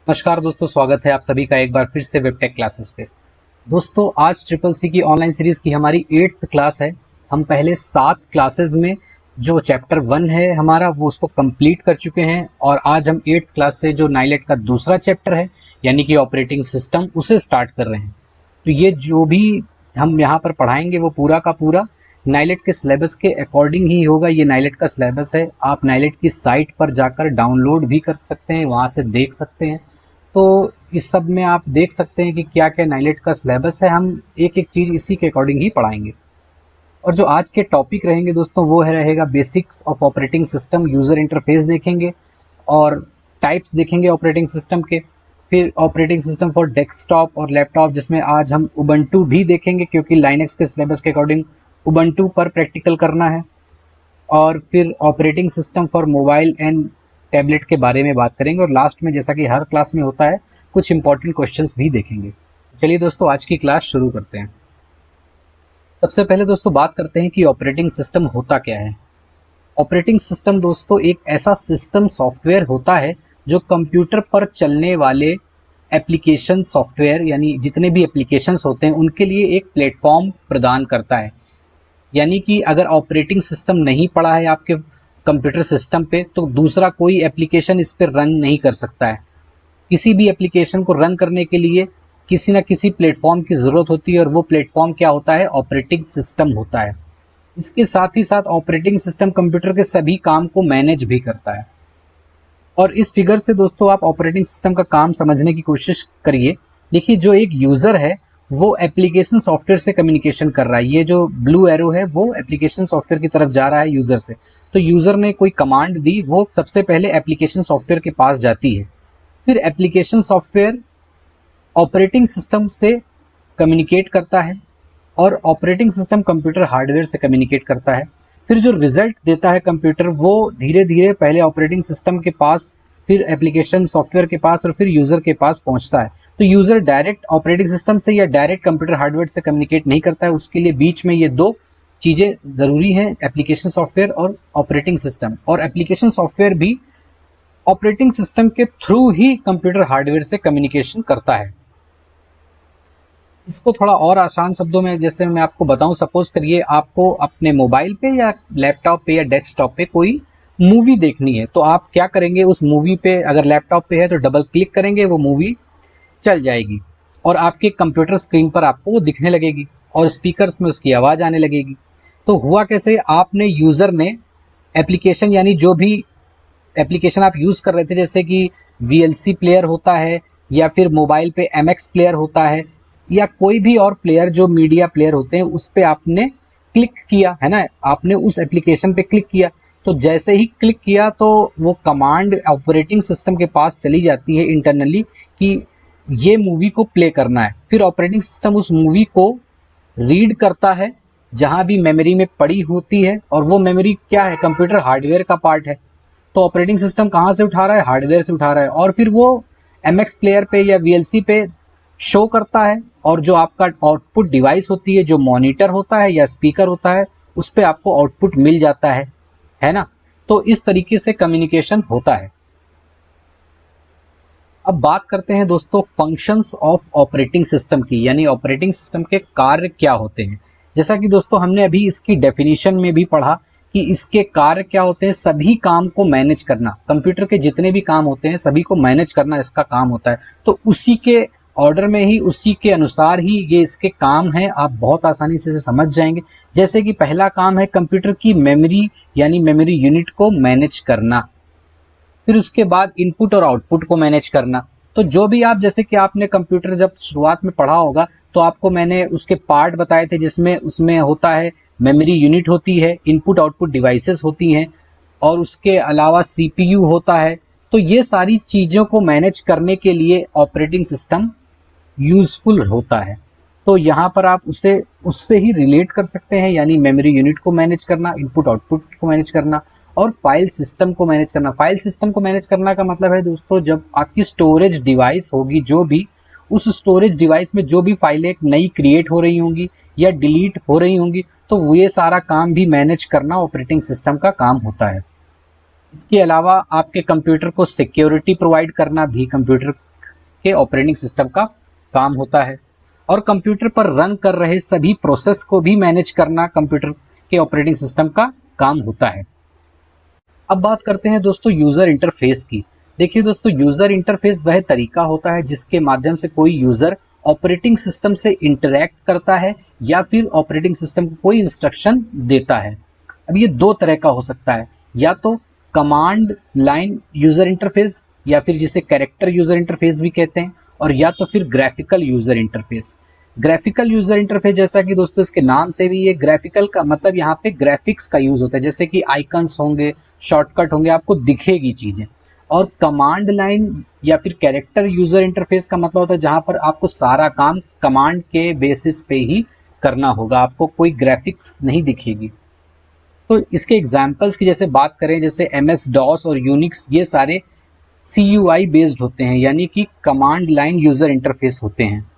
नमस्कार दोस्तों, स्वागत है आप सभी का एक बार फिर से वेबटेक क्लासेस पे। दोस्तों आज ट्रिपल सी की ऑनलाइन सीरीज की हमारी 8th क्लास है। हम पहले 7 क्लासेस में जो चैप्टर 1 है हमारा वो उसको कंप्लीट कर चुके हैं और आज हम 8th क्लास से जो नाइलेट का दूसरा चैप्टर है यानी कि ऑपरेटिंग सिस्टम उसे स्टार्ट कर रहे हैं। तो ये जो भी हम यहाँ पर पढ़ाएंगे वो पूरा का पूरा नाइलेट के सिलेबस के अकॉर्डिंग ही होगा। ये नाइलेट का सिलेबस है, आप नाइलेट की साइट पर जाकर डाउनलोड भी कर सकते हैं, वहाँ से देख सकते हैं। तो इस सब में आप देख सकते हैं कि क्या क्या नाइलेट का सिलेबस है। हम एक एक चीज़ इसी के अकॉर्डिंग ही पढ़ाएंगे। और जो आज के टॉपिक रहेंगे दोस्तों वो है रहेगा basics of operating system, user interface देखेंगे और टाइप्स देखेंगे ऑपरेटिंग सिस्टम के। फिर ऑपरेटिंग सिस्टम फॉर डेस्कटॉप और लैपटॉप, जिसमें आज हम उबंटू भी देखेंगे क्योंकि लाइनक्स के सिलेबस के अकॉर्डिंग उबंटू पर प्रैक्टिकल करना है। और फिर operating system for mobile and tablet के बारे में बात करेंगे और लास्ट में जैसा कि हर क्लास में होता है कुछ इंपॉर्टेंट क्वेश्चंस भी देखेंगे। चलिए दोस्तों आज की क्लास शुरू करते हैं। सबसे पहले दोस्तों बात करते हैं कि ऑपरेटिंग सिस्टम होता क्या है। ऑपरेटिंग सिस्टम दोस्तों एक ऐसा सिस्टम सॉफ्टवेयर होता है जो कंप्यूटर पर चलने वाले एप्लीकेशन सॉफ्टवेयर यानी जितने भी एप्लीकेशंस होते हैं उनके लिए एक प्लेटफॉर्म प्रदान करता है। यानी कि अगर ऑपरेटिंग सिस्टम नहीं पड़ा है आपके कंप्यूटर सिस्टम पे तो दूसरा कोई एप्लीकेशन इस पर रन नहीं कर सकता है। किसी भी एप्लीकेशन को रन करने के लिए किसी न किसी प्लेटफॉर्म की ज़रूरत होती है और वो प्लेटफॉर्म क्या होता है, ऑपरेटिंग सिस्टम होता है। इसके साथ ही साथ ऑपरेटिंग सिस्टम कंप्यूटर के सभी काम को मैनेज भी करता है। और इस फिगर से दोस्तों आप ऑपरेटिंग सिस्टम का काम समझने की कोशिश करिए। देखिए जो एक यूज़र है वो एप्लीकेशन सॉफ्टवेयर से कम्युनिकेशन कर रहा है। ये जो ब्लू एरो है वो एप्लीकेशन सॉफ्टवेयर की तरफ जा रहा है यूज़र से। तो यूज़र ने कोई कमांड दी, वो सबसे पहले एप्लीकेशन सॉफ्टवेयर के पास जाती है। फिर एप्लीकेशन सॉफ्टवेयर ऑपरेटिंग सिस्टम से कम्युनिकेट करता है और ऑपरेटिंग सिस्टम कंप्यूटर हार्डवेयर से कम्युनिकेट करता है। फिर जो रिजल्ट देता है कंप्यूटर वो धीरे धीरे पहले ऑपरेटिंग सिस्टम के पास, फिर एप्लीकेशन सॉफ्टवेयर के पास और फिर यूज़र के पास पहुंचता है। तो यूज़र डायरेक्ट ऑपरेटिंग सिस्टम से या डायरेक्ट कंप्यूटर हार्डवेयर से कम्युनिकेट नहीं करता है, उसके लिए बीच में ये दो चीज़ें ज़रूरी हैं, एप्लीकेशन सॉफ्टवेयर और ऑपरेटिंग सिस्टम। और एप्लीकेशन सॉफ्टवेयर भी ऑपरेटिंग सिस्टम के थ्रू ही कंप्यूटर हार्डवेयर से कम्युनिकेशन करता है। इसको थोड़ा और आसान शब्दों में जैसे मैं आपको बताऊं, सपोज करिए आपको अपने मोबाइल पे या लैपटॉप पे या डेस्कटॉप पे कोई मूवी देखनी है, तो आप क्या करेंगे, उस मूवी पे अगर लैपटॉप पे है तो डबल क्लिक करेंगे, वो मूवी चल जाएगी और आपके कंप्यूटर स्क्रीन पर आपको वो दिखने लगेगी और स्पीकर्स में उसकी आवाज़ आने लगेगी। तो हुआ कैसे, आपने यूज़र ने एप्लीकेशन यानी जो भी एप्लीकेशन आप यूज़ कर रहे थे जैसे कि VLC प्लेयर होता है या फिर मोबाइल पे MX प्लेयर होता है या कोई भी और प्लेयर जो मीडिया प्लेयर होते हैं, उस पे आपने क्लिक किया है ना, आपने उस एप्लीकेशन पे क्लिक किया। तो जैसे ही क्लिक किया तो वो कमांड ऑपरेटिंग सिस्टम के पास चली जाती है इंटरनली कि ये मूवी को प्ले करना है। फिर ऑपरेटिंग सिस्टम उस मूवी को रीड करता है जहाँ भी मेमोरी में पड़ी होती है, और वो मेमोरी क्या है, कंप्यूटर हार्डवेयर का पार्ट है। तो ऑपरेटिंग सिस्टम कहाँ से उठा रहा है, हार्डवेयर से उठा रहा है, और फिर वो MX प्लेयर पे या VLC पे शो करता है। और जो आपका आउटपुट डिवाइस होती है, जो मॉनिटर होता है या स्पीकर होता है, उस पे आपको आउटपुट मिल जाता है ना। तो इस तरीके से कम्युनिकेशन होता है। अब बात करते हैं दोस्तों फंक्शंस ऑफ ऑपरेटिंग सिस्टम की, यानी ऑपरेटिंग सिस्टम के कार्य क्या होते हैं। जैसा कि दोस्तों हमने अभी इसकी डेफिनेशन में भी पढ़ा कि इसके कार्य क्या होते हैं, सभी काम को मैनेज करना, कंप्यूटर के जितने भी काम होते हैं सभी को मैनेज करना इसका काम होता है। तो उसी के ऑर्डर में ही, उसी के अनुसार ही ये इसके काम है, आप बहुत आसानी से इसे समझ जाएंगे। जैसे कि पहला काम है कंप्यूटर की मेमोरी यानी मेमोरी यूनिट को मैनेज करना। फिर उसके बाद इनपुट और आउटपुट को मैनेज करना। तो जो भी आप, जैसे कि आपने कंप्यूटर जब शुरुआत में पढ़ा होगा तो आपको मैंने उसके पार्ट बताए थे, जिसमें उसमें होता है मेमोरी यूनिट होती है, इनपुट आउटपुट डिवाइसेस होती हैं और उसके अलावा CPU होता है। तो ये सारी चीज़ों को मैनेज करने के लिए ऑपरेटिंग सिस्टम यूज़फुल होता है। तो यहाँ पर आप उसे उससे ही रिलेट कर सकते हैं, यानी मेमोरी यूनिट को मैनेज करना, इनपुट आउटपुट को मैनेज करना और फाइल सिस्टम को मैनेज करना। फाइल सिस्टम को मैनेज करना का मतलब है दोस्तों, जब आपकी स्टोरेज डिवाइस होगी, जो भी उस स्टोरेज डिवाइस में जो भी फाइलें नई क्रिएट हो रही होंगी या डिलीट हो रही होंगी, तो ये सारा काम भी मैनेज करना ऑपरेटिंग सिस्टम का काम होता है। इसके अलावा आपके कंप्यूटर को सिक्योरिटी प्रोवाइड करना भी कंप्यूटर के ऑपरेटिंग सिस्टम का काम होता है, और कंप्यूटर पर रन कर रहे सभी प्रोसेस को भी मैनेज करना कंप्यूटर के ऑपरेटिंग सिस्टम का काम होता है। अब बात करते हैं दोस्तों यूजर इंटरफेस की। देखिए दोस्तों, यूजर इंटरफेस वह तरीका होता है जिसके माध्यम से कोई यूजर ऑपरेटिंग सिस्टम से इंटरैक्ट करता है या फिर ऑपरेटिंग सिस्टम को कोई इंस्ट्रक्शन देता है। अब ये दो तरह का हो सकता है, या तो कमांड लाइन यूजर इंटरफेस या फिर जिसे कैरेक्टर यूजर इंटरफेस भी कहते हैं, और या तो फिर graphical user interface. Graphical user interface जैसा कि दोस्तों इसके नाम से भी, ये ग्राफिकल का मतलब यहाँ पे ग्राफिक्स का यूज होता है, जैसे कि आइकन्स होंगे, शॉर्टकट होंगे, आपको दिखेगी चीजें। और कमांड लाइन या फिर कैरेक्टर यूजर इंटरफेस का मतलब होता है जहां पर आपको सारा काम कमांड के बेसिस पे ही करना होगा, आपको कोई ग्राफिक्स नहीं दिखेगी। तो इसके एग्जांपल्स की जैसे बात करें, जैसे MS DOS और यूनिक्स, ये सारे CUI बेस्ड होते हैं, यानी कि कमांड लाइन यूजर इंटरफेस होते हैं।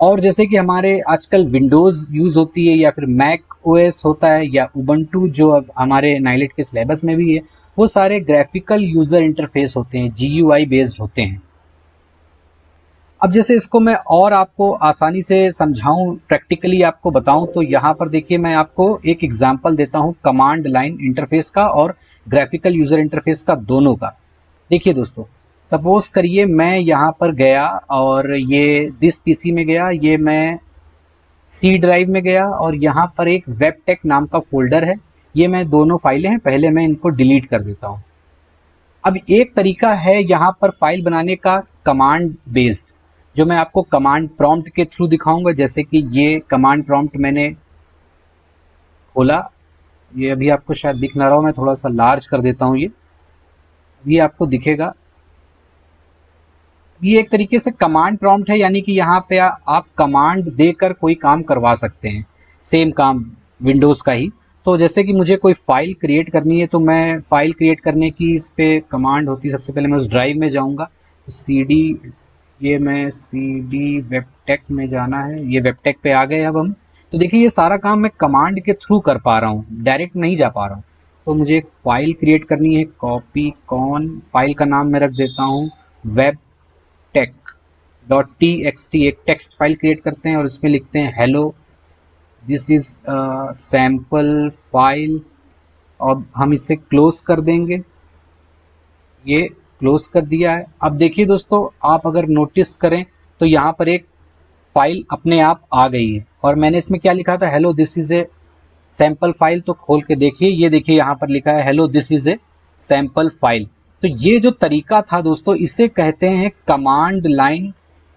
और जैसे कि हमारे आजकल विंडोज यूज होती है या फिर मैक OS होता है या उबंटू जो अब हमारे नाइलेट के सिलेबस में भी है, वो सारे ग्राफिकल यूजर इंटरफेस होते हैं, GUI बेस्ड होते हैं। अब जैसे इसको मैं और आपको आसानी से समझाऊं, प्रैक्टिकली आपको बताऊं, तो यहाँ पर देखिए मैं आपको एक एग्जांपल देता हूं कमांड लाइन इंटरफेस का और ग्राफिकल यूजर इंटरफेस का, दोनों का। देखिए दोस्तों, सपोज करिए मैं यहाँ पर गया और ये दिस PC में गया, ये मैं C ड्राइव में गया और यहाँ पर एक वेबटेक नाम का फोल्डर है, ये मैं दोनों फाइलें हैं, पहले मैं इनको डिलीट कर देता हूँ। अब एक तरीका है यहाँ पर फाइल बनाने का कमांड बेस्ड, जो मैं आपको कमांड प्रॉम्प्ट के थ्रू दिखाऊंगा। जैसे कि ये कमांड प्रॉम्प्ट मैंने खोला, ये अभी आपको शायद दिख ना रहा हो, मैं थोड़ा सा लार्ज कर देता हूँ, ये आपको दिखेगा। ये एक तरीके से कमांड प्रॉम्प्ट है, यानी कि यहाँ पे आप कमांड देकर कोई काम करवा सकते हैं, सेम काम विंडोज का ही। तो जैसे कि मुझे कोई फाइल क्रिएट करनी है, तो मैं फाइल क्रिएट करने की इस पे कमांड होती है। सबसे पहले मैं उस ड्राइव में जाऊंगा, तो CD, ये मैं CD वेबटेक में जाना है, ये वेबटेक पे आ गए अब हम। तो देखिए ये सारा काम मैं कमांड के थ्रू कर पा रहा हूँ, डायरेक्ट नहीं जा पा रहा हूँ। तो मुझे एक फाइल क्रिएट करनी है, कॉपी कॉन, फाइल का नाम मैं रख देता हूँ webtech.txt, एक टेक्स्ट फाइल क्रिएट करते हैं और इसमें लिखते हैं hello, this is sample file, और हम इसे क्लोज कर देंगे। ये क्लोज कर दिया है। अब देखिए दोस्तों, आप अगर नोटिस करें तो यहाँ पर एक फाइल अपने आप आ गई है, और मैंने इसमें क्या लिखा था, hello this is a sample file. तो खोल के देखिए, ये देखिए यहाँ पर लिखा है hello this is a sample file. तो ये जो तरीका था दोस्तों, इसे कहते हैं कमांड लाइन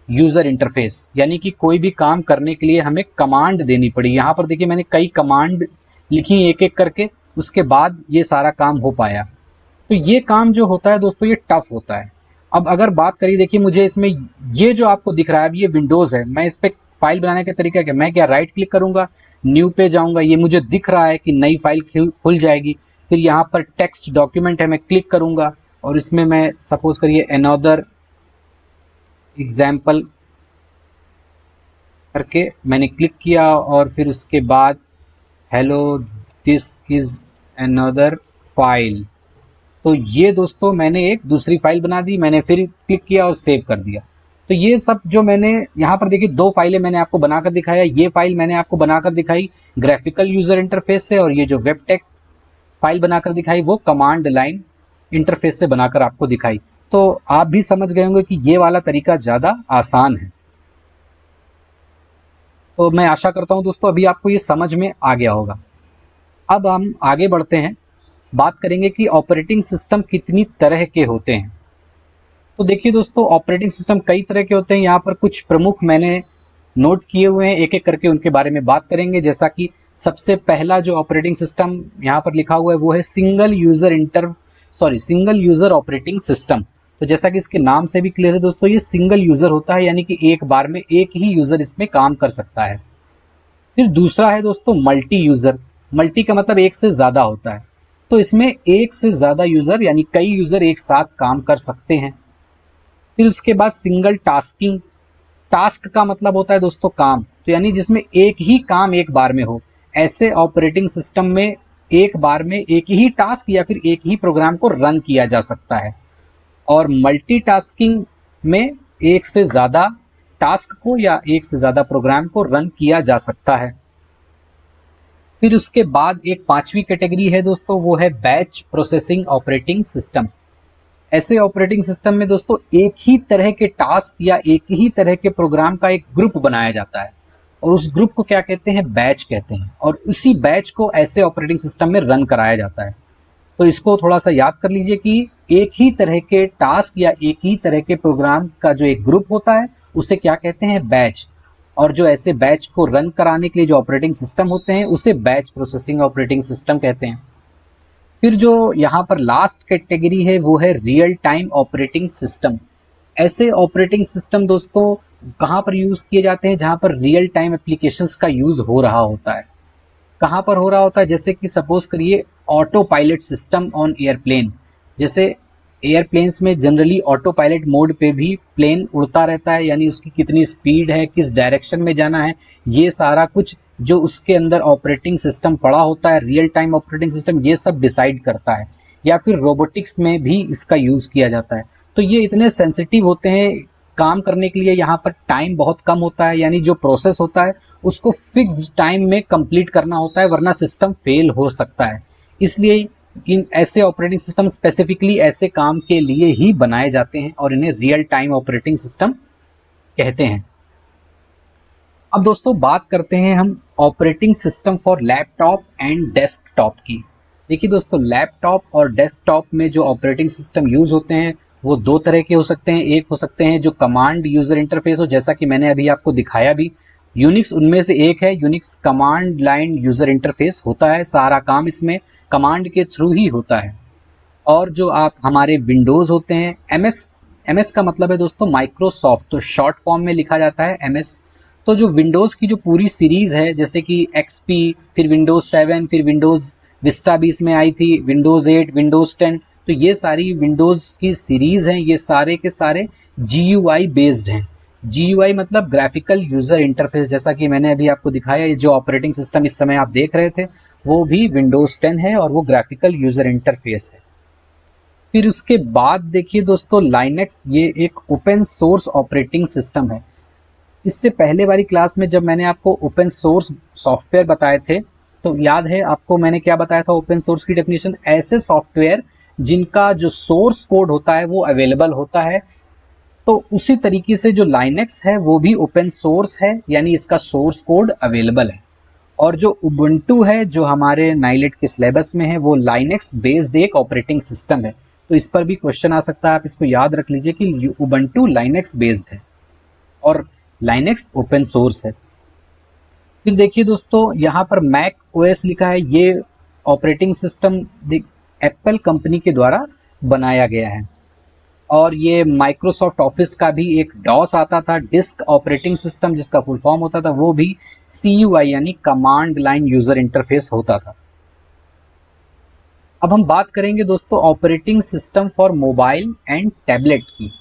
यूजर इंटरफेस, यानी कि कोई भी काम करने के लिए हमें कमांड देनी पड़ी। यहाँ पर देखिए मैंने कई कमांड लिखी एक एक करके, उसके बाद ये सारा काम हो पाया। तो ये काम जो होता है दोस्तों, ये टफ होता है। अब अगर बात करिए, देखिए मुझे इसमें ये जो आपको दिख रहा है, अब ये विंडोज है, मैं इस पे फाइल बनाने का तरीका क्या, मैं क्या राइट क्लिक करूंगा, न्यू पे जाऊंगा, ये मुझे दिख रहा है कि नई फाइल खुल जाएगी। फिर यहाँ पर टेक्स्ट डॉक्यूमेंट है, मैं क्लिक करूंगा और इसमें मैं सपोज करिए अनदर एग्जाम्पल करके मैंने क्लिक किया, और फिर उसके बाद hello this is another file. तो ये दोस्तों मैंने एक दूसरी फाइल बना दी, मैंने फिर क्लिक किया और सेव कर दिया। तो ये सब जो मैंने यहाँ पर देखिए दो फाइलें मैंने आपको बनाकर दिखाया, ये फाइल मैंने आपको बनाकर दिखाई ग्राफिकल यूजर इंटरफेस से, और ये जो वेबटेक फाइल बनाकर दिखाई वो कमांड लाइन इंटरफेस से बनाकर आपको दिखाई। तो आप भी समझ गए होंगे कि ये वाला तरीका ज़्यादा आसान है। तो मैं आशा करता हूँ दोस्तों अभी आपको ये समझ में आ गया होगा। अब हम आगे बढ़ते हैं, बात करेंगे कि ऑपरेटिंग सिस्टम कितनी तरह के होते हैं। तो देखिए दोस्तों, ऑपरेटिंग सिस्टम कई तरह के होते हैं। यहाँ पर कुछ प्रमुख मैंने नोट किए हुए हैं, एक एक करके उनके बारे में बात करेंगे। जैसा कि सबसे पहला जो ऑपरेटिंग सिस्टम यहाँ पर लिखा हुआ है वो है सिंगल यूजर ऑपरेटिंग सिस्टम। तो जैसा कि इसके नाम से भी क्लियर है दोस्तों, ये सिंगल यूजर होता है, यानी कि एक बार में एक ही यूजर इसमें काम कर सकता है। फिर दूसरा है दोस्तों मल्टी यूजर। मल्टी का मतलब एक से ज्यादा होता है, तो इसमें एक से ज्यादा यूजर यानी कई यूजर एक साथ काम कर सकते हैं। फिर उसके बाद सिंगल टास्किंग। टास्क का मतलब होता है दोस्तों काम, तो यानी जिसमें एक ही काम एक बार में हो। ऐसे ऑपरेटिंग सिस्टम में एक बार में एक ही टास्क या फिर एक ही प्रोग्राम को रन किया जा सकता है। और मल्टीटास्किंग में एक से ज़्यादा टास्क को या एक से ज़्यादा प्रोग्राम को रन किया जा सकता है। फिर उसके बाद एक पांचवी कैटेगरी है दोस्तों, वो है बैच प्रोसेसिंग ऑपरेटिंग सिस्टम। ऐसे ऑपरेटिंग सिस्टम में दोस्तों एक ही तरह के टास्क या एक ही तरह के प्रोग्राम का एक ग्रुप बनाया जाता है और उस ग्रुप को क्या कहते हैं, बैच कहते हैं, और उसी बैच को ऐसे ऑपरेटिंग सिस्टम में रन कराया जाता है। तो इसको थोड़ा सा याद कर लीजिए कि एक ही तरह के टास्क या एक ही तरह के प्रोग्राम का जो एक ग्रुप होता है उसे क्या कहते हैं, बैच। और जो ऐसे बैच को रन कराने के लिए जो ऑपरेटिंग सिस्टम होते हैं उसे बैच प्रोसेसिंग ऑपरेटिंग सिस्टम कहते हैं। फिर जो यहाँ पर लास्ट कैटेगरी है वो है रियल टाइम ऑपरेटिंग सिस्टम। ऐसे ऑपरेटिंग सिस्टम दोस्तों कहाँ पर यूज किए जाते हैं, जहाँ पर रियल टाइम एप्लीकेशंस का यूज हो रहा होता है। कहाँ पर हो रहा होता है, जैसे कि सपोज करिए auto pilot system on airplane. जैसे एयरप्लेन्स में जनरली ऑटो पायलट मोड पे भी प्लेन उड़ता रहता है, यानी उसकी कितनी स्पीड है, किस डायरेक्शन में जाना है, ये सारा कुछ जो उसके अंदर ऑपरेटिंग सिस्टम पड़ा होता है, रियल टाइम ऑपरेटिंग सिस्टम, ये सब डिसाइड करता है। या फिर रोबोटिक्स में भी इसका यूज किया जाता है। तो ये इतने सेंसिटिव होते हैं, काम करने के लिए यहाँ पर टाइम बहुत कम होता है, यानी जो प्रोसेस होता है उसको फिक्स्ड टाइम में कंप्लीट करना होता है, वरना सिस्टम फेल हो सकता है। इसलिए इन ऐसे ऑपरेटिंग सिस्टम स्पेसिफिकली ऐसे काम के लिए ही बनाए जाते हैं और इन्हें रियल टाइम ऑपरेटिंग सिस्टम कहते हैं। अब दोस्तों बात करते हैं हम operating system for laptop and desktop की। देखिए दोस्तों, लैपटॉप और डेस्कटॉप में जो ऑपरेटिंग सिस्टम यूज होते हैं वो दो तरह के हो सकते हैं। एक हो सकते हैं जो कमांड यूजर इंटरफेस हो, जैसा कि मैंने अभी आपको दिखाया भी, यूनिक्स उनमें से एक है। Unix command line user interface होता है, सारा काम इसमें कमांड के थ्रू ही होता है। और जो आप हमारे विंडोज होते हैं, एमएस का मतलब है दोस्तों माइक्रोसॉफ्ट, तो शॉर्ट फॉर्म में लिखा जाता है एमएस। तो जो विंडोज की जो पूरी सीरीज है, जैसे कि एक्सपी, फिर विंडोज 7, फिर विंडोज विस्टा भी इसमें आई थी, विंडोज 8, विंडोज 10, तो ये सारी विंडोज की सीरीज हैं। ये सारे के सारे GUI बेस्ड हैं। GUI मतलब ग्राफिकल यूजर इंटरफेस, जैसा कि मैंने अभी आपको दिखाया। ये जो ऑपरेटिंग सिस्टम इस समय आप देख रहे थे वो भी विंडोज 10 है और वो ग्राफिकल यूजर इंटरफेस है। फिर उसके बाद देखिए दोस्तों, लाइनेक्स ये एक ओपन सोर्स ऑपरेटिंग सिस्टम है। इससे पहले वाली क्लास में जब मैंने आपको ओपन सोर्स सॉफ्टवेयर बताए थे, तो याद है आपको मैंने क्या बताया था ओपन सोर्स की डेफिनेशन, ऐसे सॉफ्टवेयर जिनका जो सोर्स कोड होता है वो अवेलेबल होता है। तो उसी तरीके से जो लाइनेक्स है वो भी ओपन सोर्स है, यानी इसका सोर्स कोड अवेलेबल है। और जो उबुंटू है जो हमारे नाइलेट के सिलेबस में है वो लाइनेक्स बेस्ड एक ऑपरेटिंग सिस्टम है। तो इस पर भी क्वेश्चन आ सकता है, आप इसको याद रख लीजिए कि उबुंटू लाइनेक्स बेस्ड है और लाइनेक्स ओपन सोर्स है। फिर देखिए दोस्तों, यहाँ पर मैक ओएस लिखा है। ये ऑपरेटिंग सिस्टम एप्पल कंपनी के द्वारा बनाया गया है। और ये माइक्रोसॉफ्ट ऑफिस का भी एक डॉस आता था, डिस्क ऑपरेटिंग सिस्टम, जिसका फुल फॉर्म होता था, वो भी CUI यानी कमांड लाइन यूजर इंटरफेस होता था। अब हम बात करेंगे दोस्तों operating system for mobile and tablet की।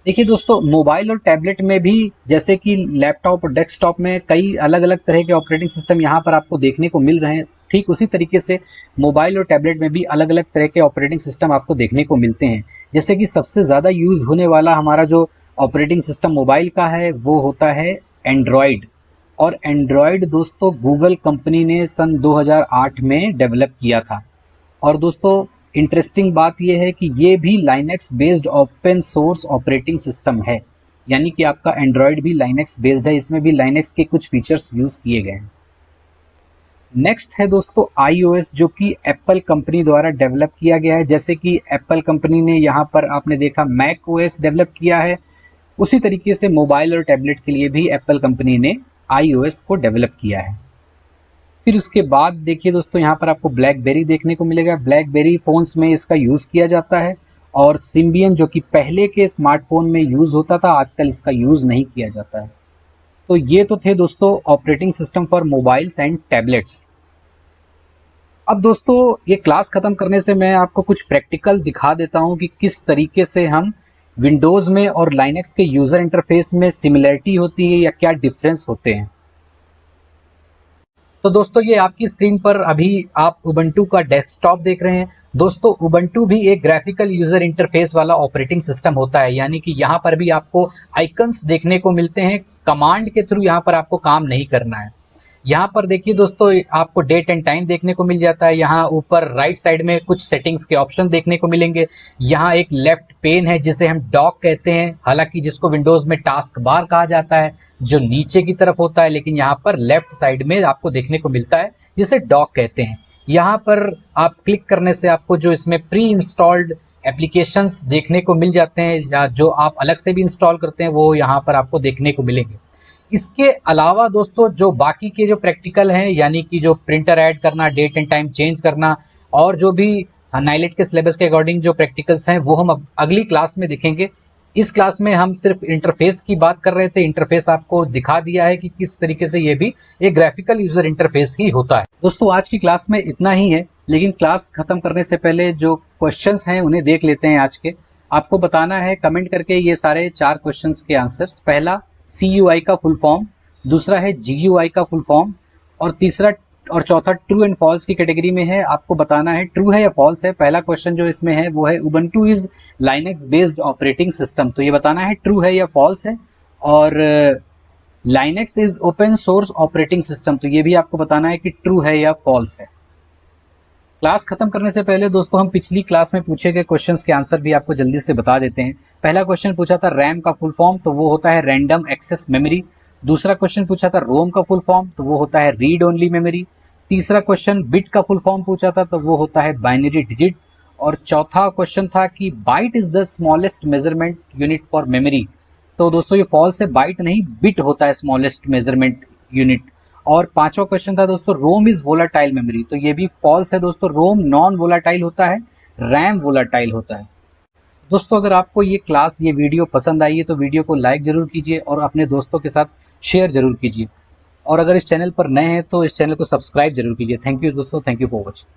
देखिए दोस्तों, मोबाइल और टैबलेट में भी जैसे कि लैपटॉप और डेस्कटॉप में कई अलग अलग तरह के ऑपरेटिंग सिस्टम यहाँ पर आपको देखने को मिल रहे हैं, ठीक उसी तरीके से मोबाइल और टैबलेट में भी अलग अलग तरह के ऑपरेटिंग सिस्टम आपको देखने को मिलते हैं। जैसे कि सबसे ज़्यादा यूज होने वाला हमारा जो ऑपरेटिंग सिस्टम मोबाइल का है वो होता है एंड्रॉयड। और एंड्रॉयड दोस्तों गूगल कंपनी ने सन 2008 में डेवलप किया था। और दोस्तों इंटरेस्टिंग बात यह है कि ये भी Linux based open source operating system है, यानी कि आपका एंड्रॉयड भी लाइनेक्स बेस्ड है, इसमें भी लाइनेक्स के कुछ फीचर्स यूज किए गए हैं। नेक्स्ट है दोस्तों iOS, जो कि एप्पल कंपनी द्वारा डेवलप किया गया है। जैसे कि एप्पल कंपनी ने यहाँ पर आपने देखा मैक OS डेवलप किया है, उसी तरीके से मोबाइल और टैबलेट के लिए भी एप्पल कंपनी ने iOS को डेवलप किया है। फिर उसके बाद देखिए दोस्तों, यहाँ पर आपको ब्लैकबेरी देखने को मिलेगा। ब्लैकबेरी फोन्स में इसका यूज किया जाता है। और सिम्बियन जो कि पहले के स्मार्टफोन में यूज होता था, आजकल इसका यूज नहीं किया जाता है। तो ये तो थे दोस्तों operating system for mobiles and tablets. अब दोस्तों ये क्लास खत्म करने से मैं आपको कुछ प्रैक्टिकल दिखा देता हूं कि किस तरीके से हम विंडोज में और लाइनेक्स के यूजर इंटरफेस में सिमिलरिटी होती है या क्या डिफरेंस होते हैं। तो दोस्तों ये आपकी स्क्रीन पर अभी आप उबंटू का डेस्कटॉप देख रहे हैं दोस्तों उबंटू भी एक ग्राफिकल यूजर इंटरफेस वाला ऑपरेटिंग सिस्टम होता है, यानी कि यहाँ पर भी आपको आइकन्स देखने को मिलते हैं। कमांड के थ्रू यहाँ पर आपको काम नहीं करना है। यहाँ पर देखिए दोस्तों, आपको डेट एंड टाइम देखने को मिल जाता है। यहाँ ऊपर राइट साइड में कुछ सेटिंग्स के ऑप्शन देखने को मिलेंगे। यहाँ एक लेफ्ट पेन है जिसे हम डॉक कहते हैं, हालांकि जिसको विंडोज में टास्क बार कहा जाता है, जो नीचे की तरफ होता है, लेकिन यहाँ पर लेफ्ट साइड में आपको देखने को मिलता है, जिसे डॉक कहते हैं। यहाँ पर आप क्लिक करने से आपको जो इसमें प्री इंस्टॉल्ड एप्लीकेशंस देखने को मिल जाते हैं, या जो आप अलग से भी इंस्टॉल करते हैं, वो यहाँ पर आपको देखने को मिलेंगे। इसके अलावा दोस्तों जो बाकी के जो प्रैक्टिकल हैं, यानी कि जो प्रिंटर ऐड करना, डेट एंड टाइम चेंज करना, और जो भी नाइलेट के सिलेबस के अकॉर्डिंग जो प्रैक्टिकल्स हैं, वो हम अगली क्लास में देखेंगे। इस क्लास में हम सिर्फ इंटरफेस की बात कर रहे थे। इंटरफेस आपको दिखा दिया है कि किस तरीके से ये भी एक ग्राफिकल यूजर इंटरफेस ही होता है। दोस्तों आज की क्लास में इतना ही है, लेकिन क्लास खत्म करने से पहले जो क्वेश्चंस हैं उन्हें देख लेते हैं। आज के आपको बताना है कमेंट करके ये सारे 4 क्वेश्चंस के आंसर्स। पहला CUI का फुल फॉर्म, दूसरा है GUI का फुल फॉर्म, और तीसरा और चौथा ट्रू एंड फॉल्स की कैटेगरी में है। आपको बताना है ट्रू है या फॉल्स है। पहला क्वेश्चन जो इसमें है वो है Ubuntu is Linux based operating system, तो ये बताना है ट्रू है या फॉल्स है। और Linux is open source operating system, तो ये भी आपको बताना है कि ट्रू है या फॉल्स है। क्लास खत्म करने से पहले दोस्तों हम पिछली क्लास में पूछे गए क्वेश्चंस के आंसर भी आपको जल्दी से बता देते हैं। पहला क्वेश्चन पूछा था रैम का फुल फॉर्म, तो वो होता है रैंडम एक्सेस मेमोरी। दूसरा क्वेश्चन पूछा था रोम का फुल फॉर्म, तो वो होता है रीड ओनली मेमोरी। तीसरा क्वेश्चन बिट का फुल फॉर्म पूछा था, तो वो होता है बाइनरी डिजिट। और चौथा क्वेश्चन था कि byte is the smallest measurement unit for memory, तो दोस्तों ये फॉल्स है, बाइट नहीं बिट होता है स्मॉलेस्ट मेजरमेंट यूनिट। और पांचवा क्वेश्चन था दोस्तों रोम इज वोलाटाइल मेमोरी, तो ये भी फॉल्स है दोस्तों, रोम नॉन वोलाटाइल होता है, रैम वोलाटाइल होता है। दोस्तों अगर आपको ये क्लास, ये वीडियो पसंद आई है तो वीडियो को लाइक जरूर कीजिए और अपने दोस्तों के साथ शेयर जरूर कीजिए। और अगर इस चैनल पर नए हैं तो इस चैनल को सब्सक्राइब जरूर कीजिए। थैंक यू दोस्तों, थैंक यू फॉर वॉचिंग।